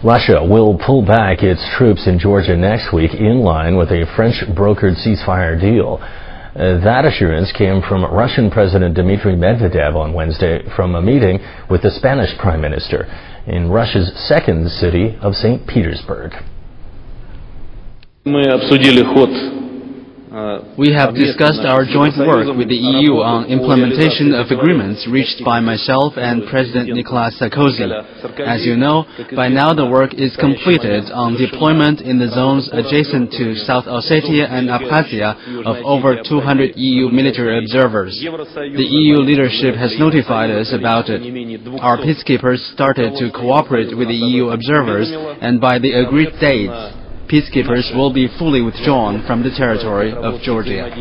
Russia will pull back its troops in Georgia next week in line with a French-brokered ceasefire deal. That assurance came from Russian President Dmitry Medvedev on Wednesday from a meeting with the Spanish Prime Minister in Russia's second city of St. Petersburg. We have discussed our joint work with the EU on implementation of agreements reached by myself and President Nicolas Sarkozy. As you know, by now the work is completed on deployment in the zones adjacent to South Ossetia and Abkhazia of over 200 EU military observers. The EU leadership has notified us about it. Our peacekeepers started to cooperate with the EU observers, and by the agreed dates, peacekeepers will be fully withdrawn from the territory of Georgia.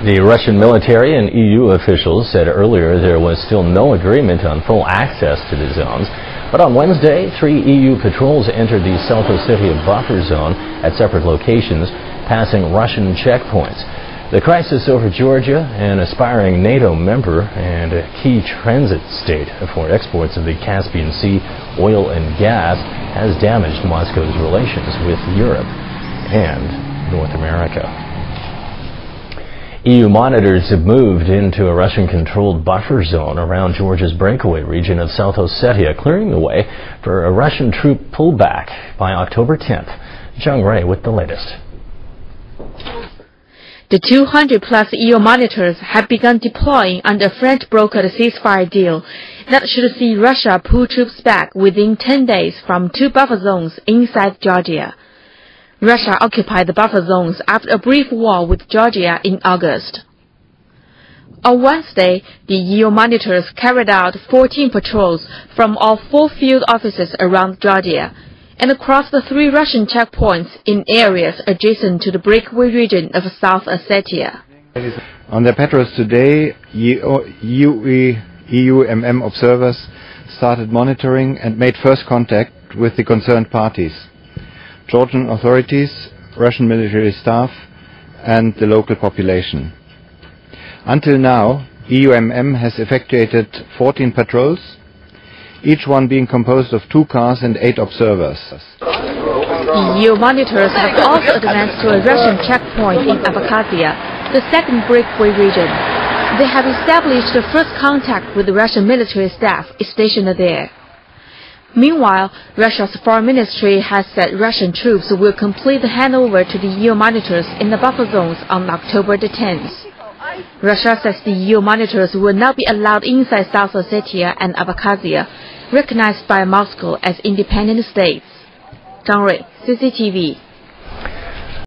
The Russian military and EU officials said earlier there was still no agreement on full access to the zones. But on Wednesday, 3 EU patrols entered the South Ossetia buffer zone at separate locations, passing Russian checkpoints. The crisis over Georgia, an aspiring NATO member and a key transit state for exports of the Caspian Sea oil and gas, has damaged Moscow's relations with Europe and North America. EU monitors have moved into a Russian-controlled buffer zone around Georgia's breakaway region of South Ossetia, clearing the way for a Russian troop pullback by October 10th. Zhang Rui with the latest. The 200-plus EU monitors have begun deploying under a French-brokered ceasefire deal that should see Russia pull troops back within 10 days from 2 buffer zones inside Georgia. Russia occupied the buffer zones after a brief war with Georgia in August. On Wednesday, the EU monitors carried out 14 patrols from all 4 field offices around Georgia and across the 3 Russian checkpoints in areas adjacent to the breakaway region of South Ossetia. On their patrols today, EUMM observers started monitoring and made first contact with the concerned parties, Georgian authorities, Russian military staff, and the local population. Until now, EUMM has effectuated 14 patrols, each one being composed of 2 cars and 8 observers. The EU monitors have also advanced to a Russian checkpoint in Abkhazia, the second breakaway region. They have established the first contact with the Russian military staff stationed there. Meanwhile, Russia's foreign ministry has said Russian troops will complete the handover to the EU monitors in the buffer zones on October the 10th. Russia says the EU monitors will not be allowed inside South Ossetia and Abkhazia, recognized by Moscow as independent states. Zhang Rui, CCTV.